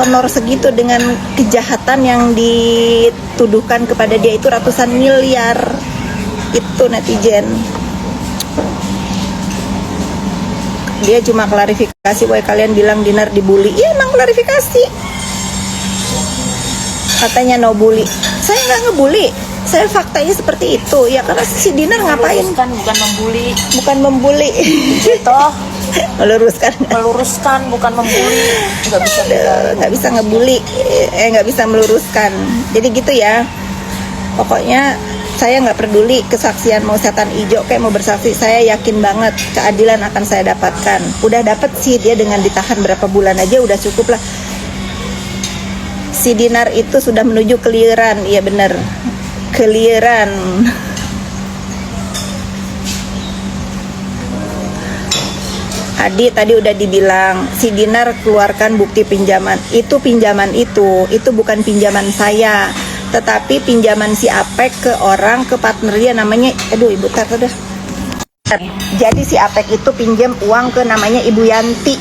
honor segitu dengan kejahatan yang dituduhkan kepada dia itu ratusan miliar. Itu netizen. Dia cuma klarifikasi, wah kalian bilang Dinar dibully. Iya emang klarifikasi. Katanya no bully. Saya nggak ngebully. Saya faktanya seperti itu. Ya karena si Dinar ngapain? Meluruskan, bukan membuli. Bukan membuli. Gitu. Meluruskan, bukan membuli. Nggak bisa ngebully, nggak bisa meluruskan. Jadi gitu ya. Pokoknya saya nggak peduli kesaksian mau setan hijau kayak mau bersaksi, saya yakin banget keadilan akan saya dapatkan. Udah dapet sih dia dengan ditahan berapa bulan aja udah cukup lah. Si Dinar itu sudah menuju clearan, iya bener, clearan. Adi tadi udah dibilang si Dinar keluarkan bukti pinjaman. Itu pinjaman itu bukan pinjaman saya, tetapi pinjaman si Apek ke orang, ke partner dia namanya, aduh ibu tar udah. Jadi si Apek itu pinjam uang ke namanya Ibu Yanti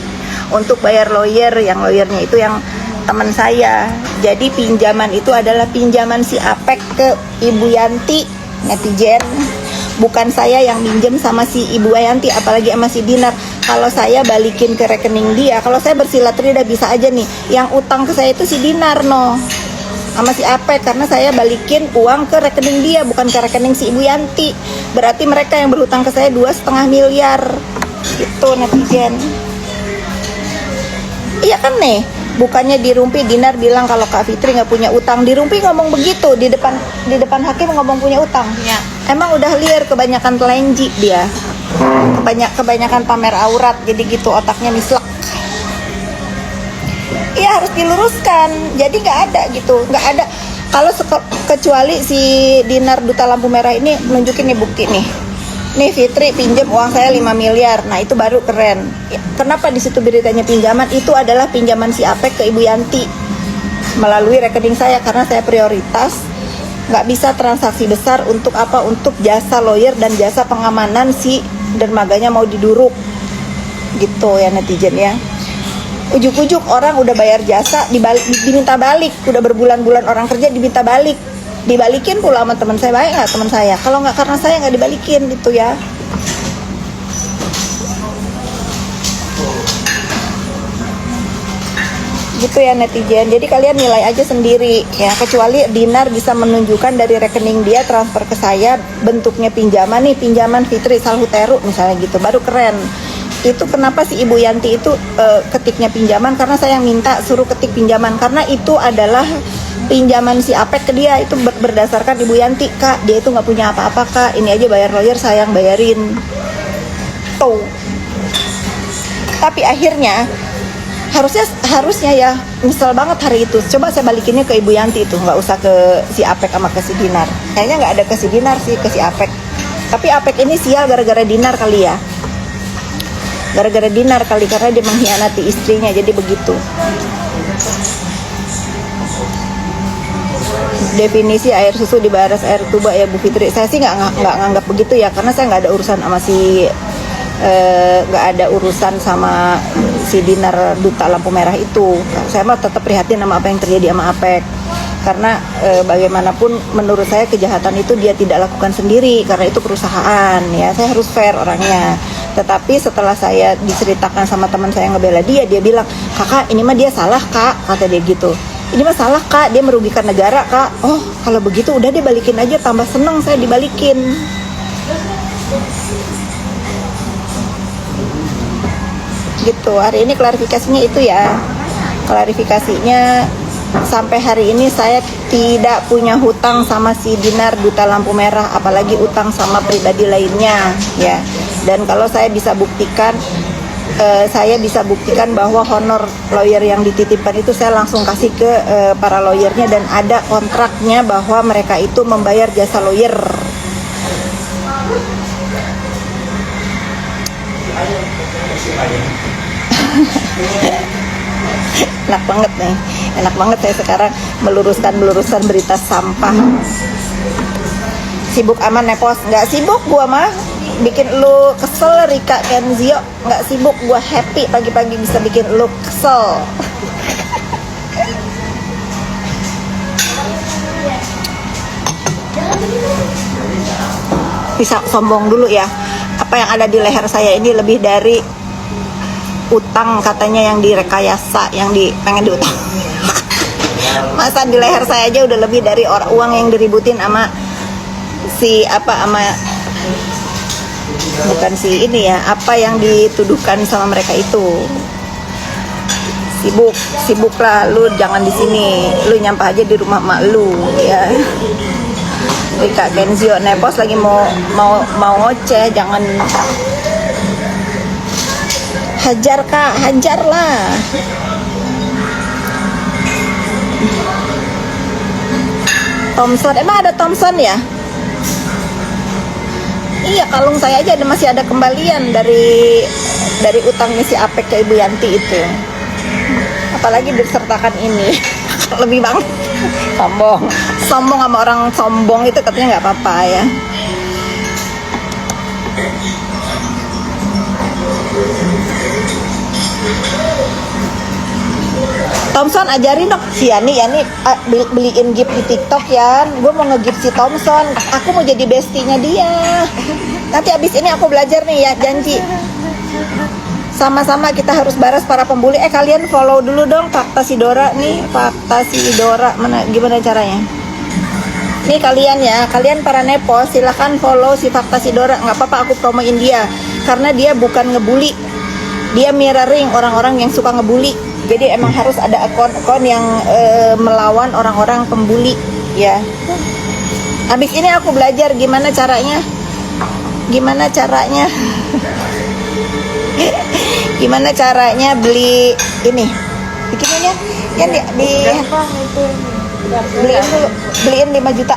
untuk bayar lawyer, yang lawyernya itu yang teman saya. Jadi pinjaman itu adalah pinjaman si Apek ke Ibu Yanti, netizen. Bukan saya yang minjem sama si Ibu Yanti, apalagi sama si Dinar. Kalau saya balikin ke rekening dia, kalau saya bersilaturahmi udah bisa aja nih. Yang utang ke saya itu si Dinar no, sama si Apek, karena saya balikin uang ke rekening dia, bukan ke rekening si Ibu Yanti. Berarti mereka yang berhutang ke saya 2,5 miliar. Gitu netizen. Iya kan nih, bukannya di Rumpi Dinar bilang kalau Kak Fitri nggak punya utang. Di Rumpi ngomong begitu di depan hakim, ngomong punya utang. Ya. Emang udah liar, kebanyakan telenji dia, kebanyakan pamer aurat, jadi gitu otaknya mislek. Iya harus diluruskan, jadi nggak ada gitu, nggak ada. Kalau kecuali si Dinar Duta Lampu Merah ini nunjukin nih bukti nih Fitri pinjam uang saya 5 miliar, nah itu baru keren. Kenapa di situ beritanya pinjaman? Itu adalah pinjaman si Apek ke Ibu Yanti melalui rekening saya, karena saya prioritas. Nggak bisa transaksi besar untuk apa? Untuk jasa lawyer dan jasa pengamanan si dermaganya mau diduruk. Gitu ya netizen ya. Ujuk-ujuk orang udah bayar jasa diminta balik, udah berbulan-bulan orang kerja diminta balik, dibalikin pula sama teman saya. Baik nggak teman saya? Kalau nggak karena saya nggak dibalikin gitu ya. Gitu ya netizen. Jadi kalian nilai aja sendiri ya, kecuali Dinar bisa menunjukkan dari rekening dia transfer ke saya bentuknya pinjaman nih, pinjaman Fitri Salhuteru misalnya gitu, baru keren. Itu kenapa si Ibu Yanti itu ketiknya pinjaman, karena saya yang minta suruh ketik pinjaman, karena itu adalah pinjaman si Apek ke dia. Itu berdasarkan Ibu Yanti, Kak dia itu nggak punya apa-apa Kak, ini aja bayar lawyer saya yang bayarin tuh. Tapi akhirnya harusnya ya nyesel banget hari itu. Coba saya balikinnya ke Ibu Yanti itu, nggak usah ke si Apek sama ke si Dinar. Kayaknya nggak ada ke si Dinar sih, ke si Apek. Tapi Apek ini sial gara-gara Dinar kali ya. Gara-gara Dinar kali, karena dia mengkhianati istrinya, jadi begitu. Definisi air susu dibaras air tuba ya Bu Fitri. Saya sih nggak nganggap begitu ya, karena saya nggak ada urusan sama nggak ada urusan sama si Dinar Duta Lampu Merah itu. Saya mah tetap prihatin sama apa yang terjadi sama Apek, karena bagaimanapun menurut saya kejahatan itu dia tidak lakukan sendiri, karena itu perusahaan ya. Saya harus fair orangnya. Tetapi setelah saya diceritakan sama teman saya yang ngebela dia bilang, kakak ini mah dia salah Kak, kata dia gitu. Ini mah salah Kak, dia merugikan negara Kak. Oh kalau begitu udah dia balikin aja, tambah seneng saya dibalikin. Gitu, hari ini klarifikasinya itu ya. Klarifikasinya sampai hari ini saya tidak punya hutang sama si Dinar Duta Lampu Merah, apalagi utang sama pribadi lainnya ya. Dan kalau saya bisa buktikan, bahwa honor lawyer yang dititipkan itu saya langsung kasih ke para lawyernya, dan ada kontraknya bahwa mereka itu membayar jasa lawyer. Enak banget nih, enak banget saya sekarang meluruskan berita sampah. Sibuk aman nepos? Nggak sibuk gua mah, bikin lu kesel Rika Kenzio. Nggak sibuk, gua happy pagi-pagi bisa bikin lu kesel. bisa sombong dulu ya. Apa yang ada di leher saya ini lebih dari utang katanya yang direkayasa, yang pengen diutang. Masa di leher saya aja udah lebih dari uang yang diributin sama bukan si ini ya, apa yang dituduhkan sama mereka itu. Sibuk lah, lu jangan di sini, lu nyampah aja di rumah mak lu ya. Kak Kenzio Nepos lagi mau ngoceh, jangan hajar Kak, hajar lah. Thompson, emang ada Thompson ya? Iya, kalung saya aja masih ada kembalian dari utangnya si Apek ke Ibu Yanti itu. Apalagi disertakan ini. Lebih banget. Sombong sama orang sombong itu katanya nggak apa-apa ya. Thompson ajarin dong si Yani beliin gift di TikTok ya. Gue mau nge-gift si Thompson. Aku mau jadi bestinya dia. Nanti abis ini aku belajar nih ya, janji. Sama-sama kita harus baras para pembuli. Kalian follow dulu dong Fakta Sidora nih. Fakta Sidora gimana caranya? Nih kalian ya, kalian para nepos silahkan follow si Fakta Sidora. Nggak apa-apa aku promoin dia, karena dia bukan ngebully. Dia mirroring orang-orang yang suka ngebully. Jadi emang harus ada akun-akun yang melawan orang-orang pembuli ya. Habis ini aku belajar gimana caranya gimana caranya beli ini bikinnya ya beliin 5 juta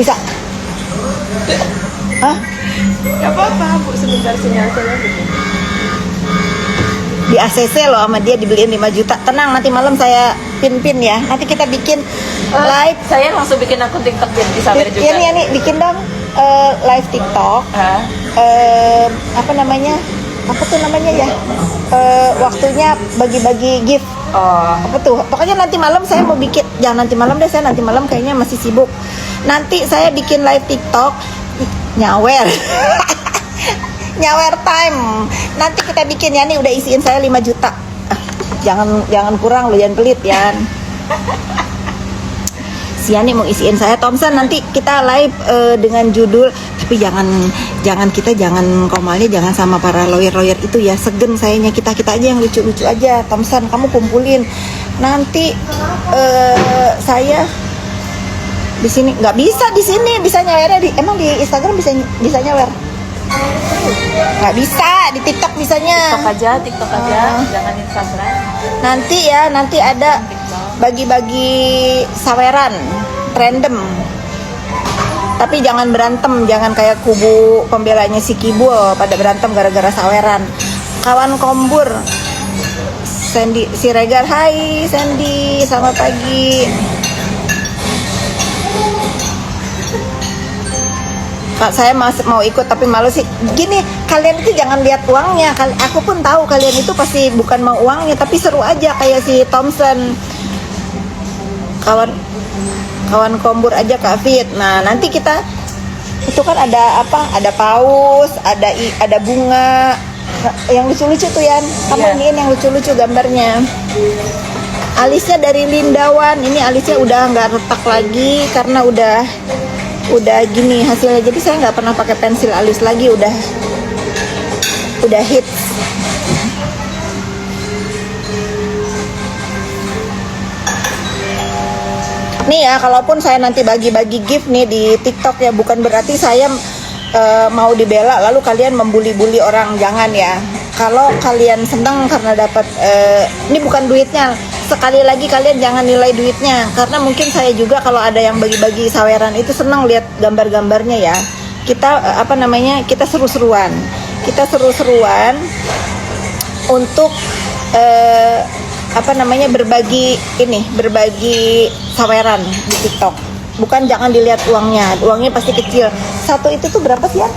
bisa. Hah? Gak apa-apa Bu, sebentar sinyal saya di ACC loh sama dia, dibeliin 5 juta. Tenang, nanti malam saya pin ya. Nanti kita bikin live. Saya langsung bikin akun TikTok biar bisa juga. Iya nih, bikin dong live TikTok. Apa namanya ya? Waktunya bagi-bagi gift. Apa tuh? Pokoknya nanti malam saya mau bikin. Jangan nanti malam deh, saya nanti malam kayaknya masih sibuk. Nanti saya bikin live TikTok nyawer. Nyawer time. Nanti kita bikin ya nih, udah isiin saya 5 juta. Jangan kurang lu, jangan pelit ya. Si Yani mau isiin saya Thompson, nanti kita live dengan judul, tapi jangan komalnya jangan sama para lawyer itu ya, segen sayanya, kita aja yang lucu-lucu aja. Thompson kamu kumpulin. Nanti saya di sini nggak bisa, di sini bisa nyawernya emang di Instagram bisa nyawer? Nggak bisa, di TikTok bisanya. TikTok aja, jangan Instagram. Nanti ada bagi-bagi saweran random. Tapi jangan berantem, jangan kayak kubu pembelanya si Kibul pada berantem gara-gara saweran. Kawan Kombur, Sandy Siregar, hai Sandy, selamat pagi. Kak, saya masih mau ikut tapi malu sih. Gini, kalian itu jangan lihat uangnya. Aku pun tahu kalian itu pasti bukan mau uangnya, tapi seru aja kayak si Thompson. Kawan Kombur aja Kak Fit. Nah, nanti kita itu kan ada apa? Ada paus, ada bunga. Yang lucu-lucu tuh Yan. Kamu iniin yang lucu-lucu gambarnya. Alisnya dari Lindawan. Ini alisnya udah nggak retak lagi karena udah gini hasilnya, jadi saya nggak pernah pakai pensil alis lagi, udah hits. Nih ya, kalaupun saya nanti bagi-bagi gift nih di TikTok ya, bukan berarti saya mau dibela lalu kalian membuli-buli orang, jangan ya. Kalau kalian senang karena dapat ini bukan duitnya. Sekali lagi kalian jangan nilai duitnya, karena mungkin saya juga kalau ada yang bagi-bagi saweran itu senang lihat gambar-gambarnya ya. Kita kita seru-seruan untuk berbagi saweran di TikTok. Bukan, jangan dilihat uangnya pasti kecil. Satu itu tuh berapa sih ya?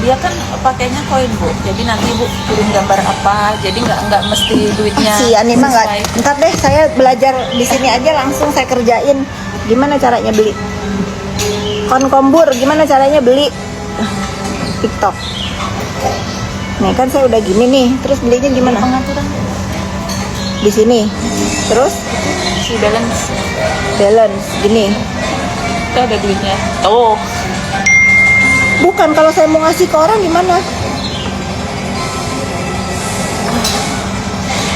Dia kan pakainya koin Bu, jadi nanti Bu kirim gambar apa, jadi nggak mesti duitnya. Si Yani mah nggak. Ntar deh saya belajar di sini aja, langsung saya kerjain gimana caranya beli. Konkombur, gimana caranya beli TikTok? Nih kan saya udah gini nih, terus belinya gimana? Pengaturan Di sini. Terus si balance gini. itu ada duitnya. Tuh. Bukan, kalau saya mau ngasih ke orang gimana?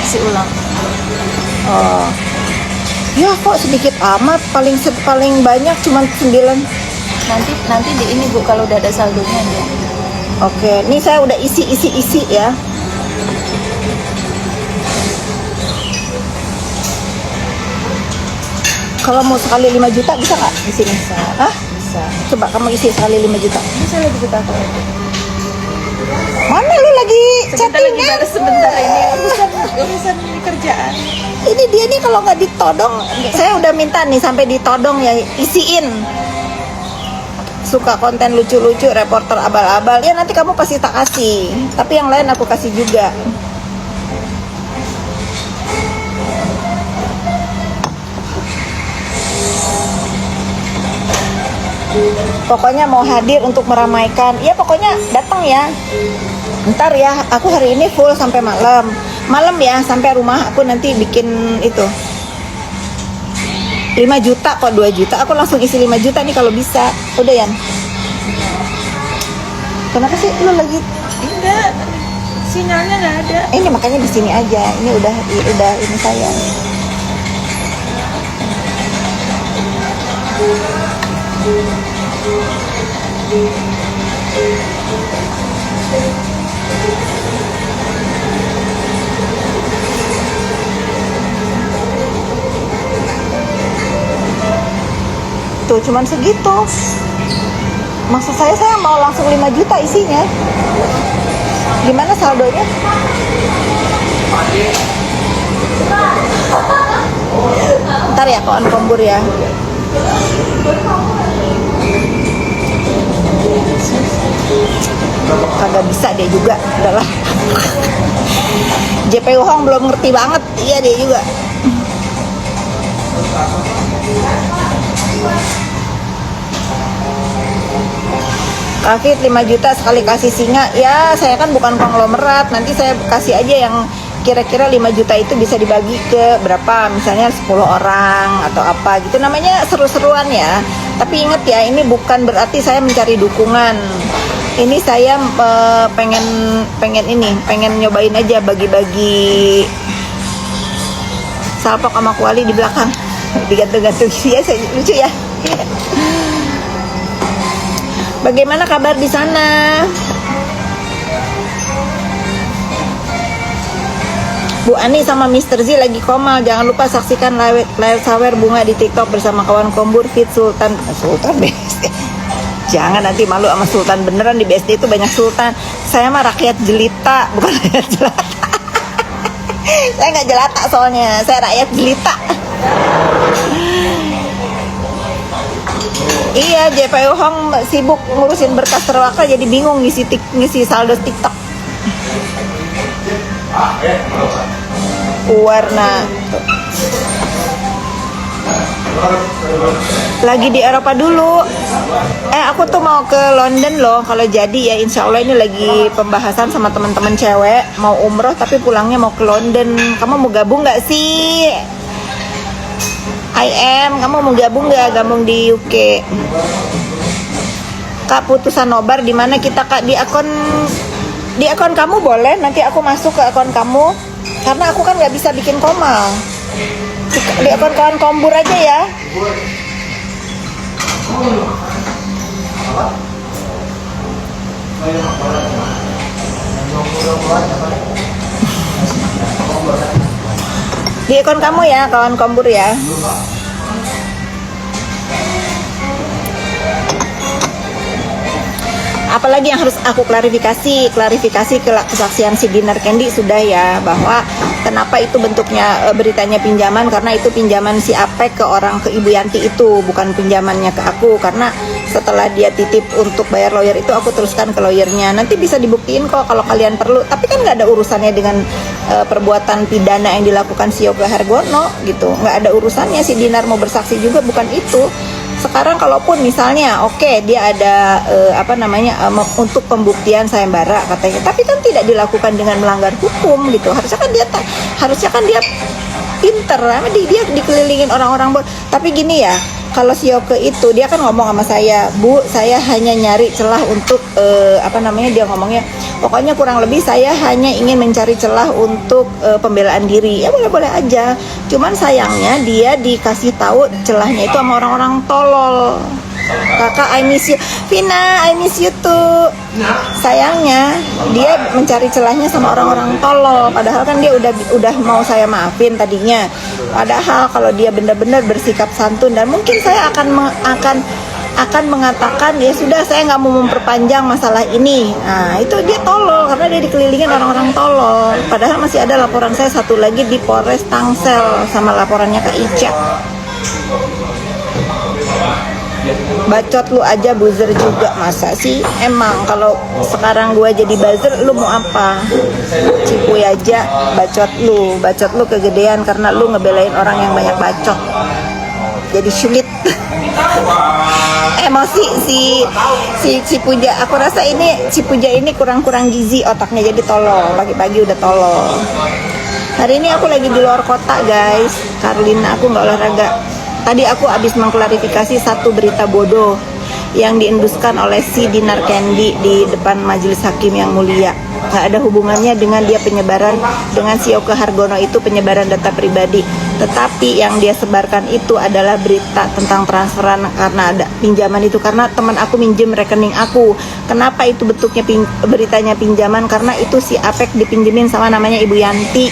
Si ulang. Oh. Ya kok sedikit amat, paling banyak cuma 9. Nanti di ini Bu kalau udah ada saldonya aja. Oke, ini saya udah isi ya. Kalau mau sekali 5 juta bisa nggak di sini? Bisa. Hah? Bisa. Coba kamu isi sekali 5 juta. Bisa lagi kita tahu. Mana lu lagi Sebentar lagi chattingnya? balas sebentar ini urusan kerjaan. Ini dia nih kalau nggak ditodong, saya udah minta nih sampai ditodong ya, isiin. Suka konten lucu-lucu, reporter abal-abal, ya nanti kamu pasti tak kasih. Tapi yang lain aku kasih juga. Pokoknya mau hadir untuk meramaikan. Ya pokoknya datang ya. Ntar ya, aku hari ini full sampai malam. Malam ya, sampai rumah aku nanti bikin itu 5 juta kok, 2 juta. Aku langsung isi 5 juta nih kalau bisa. Udah Yan? Kenapa sih lu lagi? Enggak, sinyalnya nggak ada. Ini makanya di sini aja. Ini udah ini saya. Tuh cuman segitu. Maksud saya mau langsung 5 juta isinya. Gimana saldonya? Ntar ya kawan kombur ya. Kagak bisa dia juga, udahlah. JPU Hong belum ngerti banget, iya dia juga. Kafit 5 juta sekali kasih singa. Ya saya kan bukan konglomerat, nanti saya kasih aja yang kira-kira 5 juta itu bisa dibagi ke berapa, misalnya 10 orang atau apa gitu, namanya seru-seruan ya. Tapi ingat ya, ini bukan berarti saya mencari dukungan. Ini saya pengen nyobain aja bagi-bagi salpok sama kuali di belakang, digantung-gantung ya, lucu ya. Bagaimana kabar di sana? Bu Ani sama Mr. Z lagi koma. Jangan lupa saksikan live sawer bunga di TikTok bersama kawan kombur Fit Sultan BSD. Jangan nanti malu sama Sultan, beneran di BSD itu banyak Sultan. Saya mah rakyat jelita, bukan rakyat jelata. Saya nggak jelata soalnya, saya rakyat jelita. Iya, JPU Hong sibuk ngurusin berkas terwakil, jadi bingung ngisi saldo TikTok. Warna lagi di Eropa dulu. Aku tuh mau ke London loh. Kalau jadi ya insya Allah, ini lagi pembahasan sama teman-teman cewek, mau umroh tapi pulangnya mau ke London. Kamu mau gabung nggak sih? Kamu mau gabung nggak? Gabung di UK. Kak, putusan nobar di mana kita Kak? Di akun kamu boleh. Nanti aku masuk ke akun kamu, karena aku kan nggak bisa bikin komal. Di akun kawan kombur aja ya. Di akun kamu ya, kawan kombur ya. Apalagi yang harus aku klarifikasi ke kesaksian si Dinar Candy sudah ya, bahwa kenapa itu bentuknya beritanya pinjaman, karena itu pinjaman si Apek ke Ibu Yanti itu, bukan pinjamannya ke aku. Karena setelah dia titip untuk bayar lawyer itu, aku teruskan ke lawyernya. Nanti bisa dibuktiin kok kalau kalian perlu. Tapi kan nggak ada urusannya dengan perbuatan pidana yang dilakukan si Yoga Hergono gitu. Nggak ada urusannya. Si Dinar mau bersaksi juga bukan itu. sekarang kalaupun misalnya dia ada untuk pembuktian sayembara katanya, tapi kan tidak dilakukan dengan melanggar hukum gitu. Harusnya kan dia pinter, dia dikelilingin orang-orang. Tapi gini ya, kalau si Yoke itu dia kan ngomong sama saya, Bu, saya hanya nyari celah untuk dia ngomongnya, pokoknya kurang lebih saya hanya ingin mencari celah untuk pembelaan diri. Ya boleh-boleh aja. Cuman sayangnya dia dikasih tahu celahnya itu sama orang-orang tolol. Kakak, I miss you. Vina, I miss you too. Sayangnya dia mencari celahnya sama orang-orang tolol. Padahal kan dia udah mau saya maafin tadinya. Padahal kalau dia benar-benar bersikap santun, dan mungkin saya akan mengatakan, ya sudah, saya nggak mau memperpanjang masalah ini. Nah itu dia tolol karena dia dikelilingin orang-orang tolol. Padahal masih ada laporan saya satu lagi di Polres Tangsel sama laporannya ke Ica. Bacot lu aja buzzer juga, masa sih? Emang kalau sekarang gua jadi buzzer, lu mau apa? Cipuy aja, bacot lu kegedean karena lu ngebelain orang yang banyak bacot. Jadi sulit. Emosi si Cipuja. Aku rasa ini Cipuja ini kurang gizi otaknya, jadi tolol. Pagi-pagi udah tolol. Hari ini aku lagi di luar kota guys, Karlina, aku nggak olahraga. Tadi aku habis mengklarifikasi satu berita bodoh yang dienduskan oleh si Dinar Candy di depan majelis hakim yang mulia. Nggak ada hubungannya dengan dia penyebaran, dengan si Yoke Hargono itu penyebaran data pribadi. Tetapi yang dia sebarkan itu adalah berita tentang transferan karena ada pinjaman itu. Karena teman aku minjem rekening aku. Kenapa itu bentuknya beritanya pinjaman? Karena itu si Apek dipinjemin sama namanya Ibu Yanti.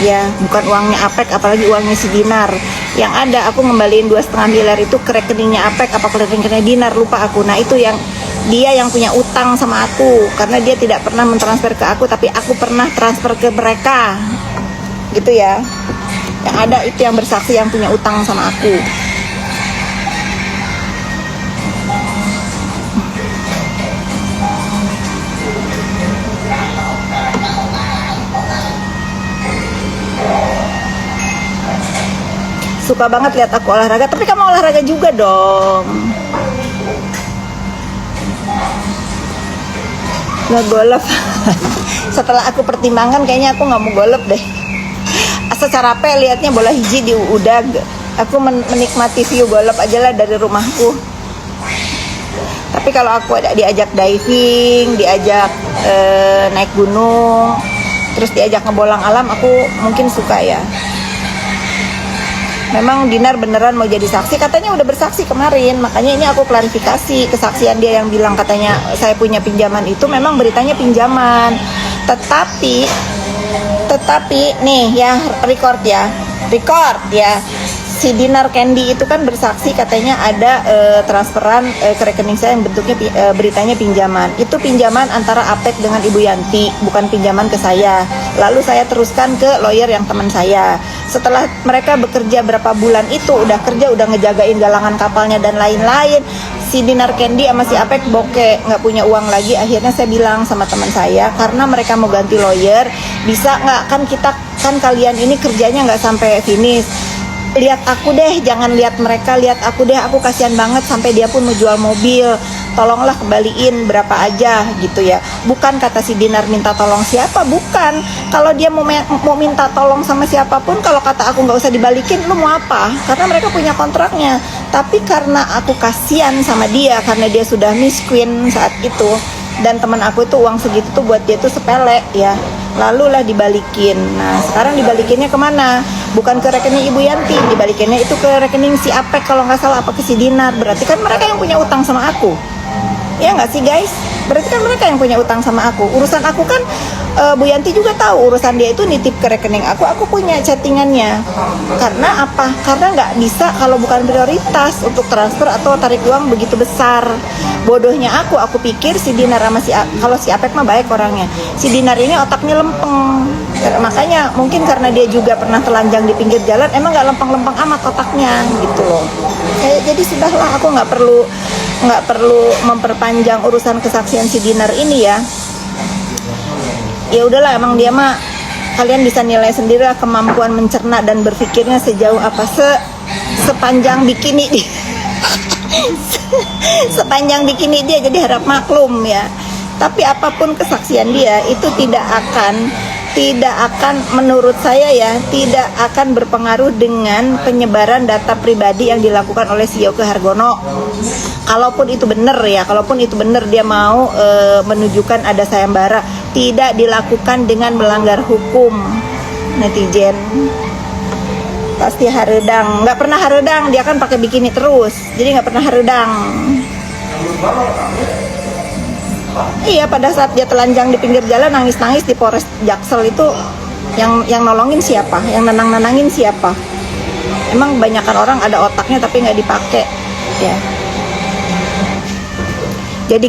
Ya, bukan uangnya Apek, apalagi uangnya si Dinar. Yang ada aku ngembaliin 2,5 miliar itu ke rekeningnya Apek apa ke rekeningnya Dinar, lupa aku. Nah itu yang dia yang punya utang sama aku, karena dia tidak pernah mentransfer ke aku, tapi aku pernah transfer ke mereka gitu ya. Yang ada itu yang bersaksi yang punya utang sama aku. Suka banget lihat aku olahraga, tapi kamu olahraga juga dong. Nggak golf. Setelah aku pertimbangkan kayaknya aku nggak mau golf deh. Secara capek liatnya bola hiji di udag. Aku menikmati view golf aja lah dari rumahku. Tapi kalau aku ada diajak diving, diajak naik gunung, terus diajak ngebolang alam, aku mungkin suka ya. Memang Dinar beneran mau jadi saksi, katanya udah bersaksi kemarin, makanya ini aku klarifikasi kesaksian dia yang bilang katanya saya punya pinjaman itu memang beritanya pinjaman, tetapi nih ya record ya si Dinar Candy itu kan bersaksi katanya ada transferan ke rekening saya yang bentuknya beritanya pinjaman. Itu pinjaman antara Apek dengan Ibu Yanti, bukan pinjaman ke saya. Lalu saya teruskan ke lawyer yang teman saya. Setelah mereka bekerja berapa bulan itu, udah kerja, udah ngejagain galangan kapalnya dan lain-lain, si Dinar Candy sama si Apek bokeh, nggak punya uang lagi. Akhirnya saya bilang sama teman saya, karena mereka mau ganti lawyer, bisa nggak, kan kalian ini kerjanya nggak sampai finish, lihat aku deh, jangan lihat mereka, lihat aku deh, aku kasihan banget sampai dia pun mau jual mobil, tolonglah kembaliin berapa aja gitu ya. Bukan kata si Dinar minta tolong siapa, bukan. Kalau dia mau minta tolong sama siapapun, kalau kata aku nggak usah dibalikin, lu mau apa? Karena mereka punya kontraknya. Tapi karena aku kasihan sama dia, karena dia sudah miskin saat itu, dan teman aku itu uang segitu tuh buat dia tuh sepele ya, lalu lah dibalikin. Nah sekarang dibalikinnya kemana? Bukan ke rekening Ibu Yanti, dibalikinnya itu ke rekening si Apek kalau nggak salah, apa ke si Dinar. Berarti kan mereka yang punya utang sama aku, ya nggak sih guys? Berarti kan mereka yang punya utang sama aku. Urusan aku kan Bu Yanti juga tahu urusan dia itu nitip ke rekening aku punya chattingannya. Karena apa? Karena nggak bisa kalau bukan prioritas untuk transfer atau tarik uang begitu besar. Bodohnya aku pikir si Dinar sama kalau si Apek mah baik orangnya, si Dinar ini otaknya lempeng. Makanya mungkin karena dia juga pernah telanjang di pinggir jalan, emang nggak lempeng-lempeng amat otaknya gitu loh. Jadi sudahlah, aku nggak perlu memperpanjang urusan kesaksian si Dinar ini ya. Ya udahlah, emang dia mah kalian bisa nilai sendirilah kemampuan mencerna dan berpikirnya sejauh apa, sepanjang bikini Sepanjang bikini dia, jadi harap maklum ya. Tapi apapun kesaksian dia itu tidak akan menurut saya ya, tidak akan berpengaruh dengan penyebaran data pribadi yang dilakukan oleh si Yoke Hargono. Kalaupun itu benar ya, kalaupun itu benar dia mau menunjukkan ada sayembara, tidak dilakukan dengan melanggar hukum. Netizen pasti haredang, nggak pernah haredang, dia kan pakai bikini terus, jadi nggak pernah haredang. Iya, pada saat dia telanjang di pinggir jalan nangis-nangis di Polres Jaksel itu yang nolongin siapa? Yang nenang-nenangin siapa? Emang kebanyakan orang ada otaknya tapi nggak dipakai ya. Jadi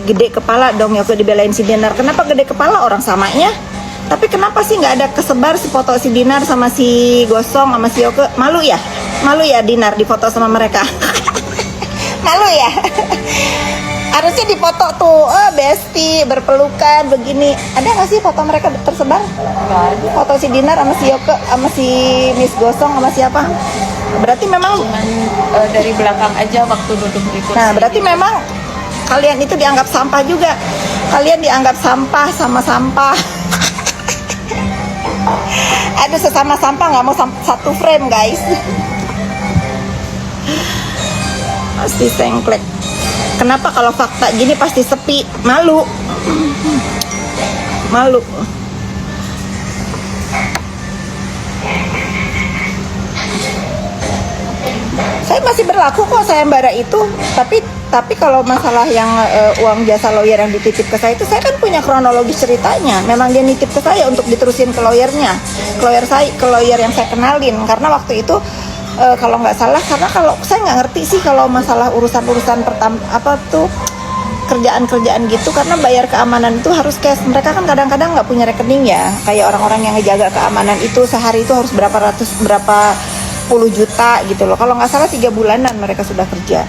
gede kepala dong Yoke dibelain si Dinar. Kenapa gede kepala, orang samanya? Tapi kenapa sih nggak ada kesebar si foto si Dinar sama si Gosong sama si Yoke? Malu ya Dinar difoto sama mereka. Malu ya. Harusnya difoto tuh, besti berpelukan begini. Ada nggak sih foto mereka tersebar? Foto si Dinar sama si Yoke sama si Miss Gosong sama siapa? Berarti memang cuman dari belakang aja waktu duduk di kursi. Nah, berarti memang kalian itu dianggap sampah juga. Kalian dianggap sampah sama sampah. Aduh, sesama sampah nggak mau satu frame guys. Pasti sengklek. Kenapa kalau fakta gini pasti sepi? Malu. Saya masih berlaku kok sayembara itu, tapi kalau masalah yang uang jasa lawyer yang dititip ke saya itu, saya kan punya kronologis ceritanya. Memang dia nitip ke saya untuk diterusin ke lawyernya, ke lawyer yang saya kenalin. Karena waktu itu kalau nggak salah, karena kalau saya nggak ngerti sih kalau masalah urusan kerjaan gitu, karena bayar keamanan itu harus cash. Mereka kan kadang-kadang nggak punya rekening ya, kayak orang-orang yang ngejaga keamanan itu sehari itu harus berapa puluh juta gitu loh. Kalau nggak salah 3 bulanan mereka sudah kerja.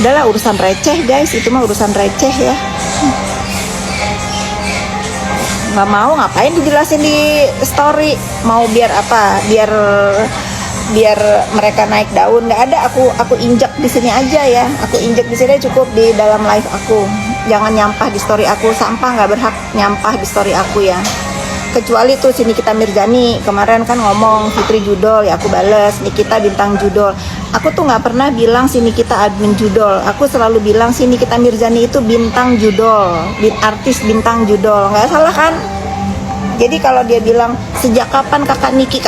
Udahlah, urusan receh guys, itu mah urusan receh ya. Nggak mau, ngapain dijelasin di story? Mau biar apa? Biar mereka naik daun. Nggak ada, aku injek di sini aja ya. Aku injek di sini cukup, di dalam live aku. Jangan nyampah di story aku. Sampah nggak berhak nyampah di story aku ya. Kecuali tuh si Nikita Mirzani kemarin kan ngomong Fitri Judol, ya aku bales Nikita bintang judol. Aku tuh nggak pernah bilang si Nikita admin judol. Aku selalu bilang si Nikita Mirzani itu bintang judol, artis bintang judol. Nggak salah kan? Jadi kalau dia bilang sejak kapan kakak Niki,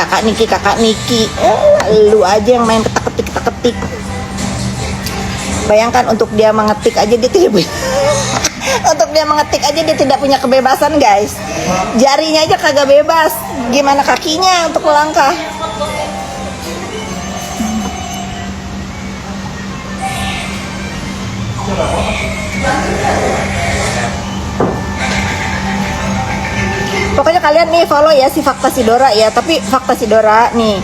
lu aja yang main ketik. Bayangkan untuk dia mengetik aja dia tidak untuk dia mengetik aja dia tidak punya kebebasan guys. Jarinya aja kagak bebas, gimana kakinya untuk melangkah? Pokoknya kalian nih follow ya si Fakta Sidora ya. Tapi Fakta Sidora nih,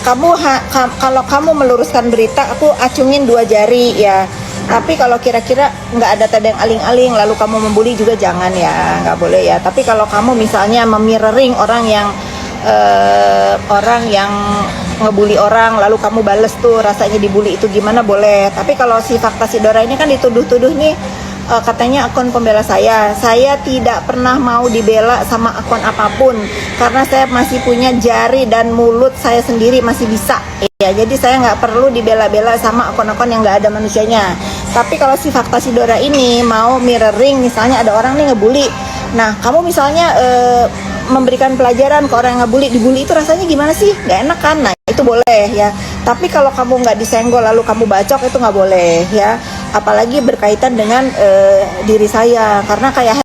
kalau kamu meluruskan berita, aku acungin 2 jari ya. Tapi kalau kira-kira nggak ada tanda yang aling-aling lalu kamu membuli juga jangan ya, nggak boleh ya. Tapi kalau kamu misalnya memirroring orang yang ngebully orang lalu kamu bales tuh rasanya dibully itu gimana, boleh. Tapi kalau si Fakta Sidora ini kan dituduh-tuduh nih, katanya akun pembela saya tidak pernah mau dibela sama akun apapun karena saya masih punya jari dan mulut saya sendiri masih bisa ya, jadi saya nggak perlu dibela-bela sama akun-akun yang nggak ada manusianya. Tapi kalau si Fakta Sidora ini mau mirroring, misalnya ada orang nih ngebully, nah kamu misalnya memberikan pelajaran ke orang yang ngebully, dibully itu rasanya gimana sih, nggak enak kan, nah itu boleh ya. Tapi kalau kamu nggak disenggol lalu kamu bacok, itu nggak boleh ya. Apalagi berkaitan dengan diri saya, karena kayak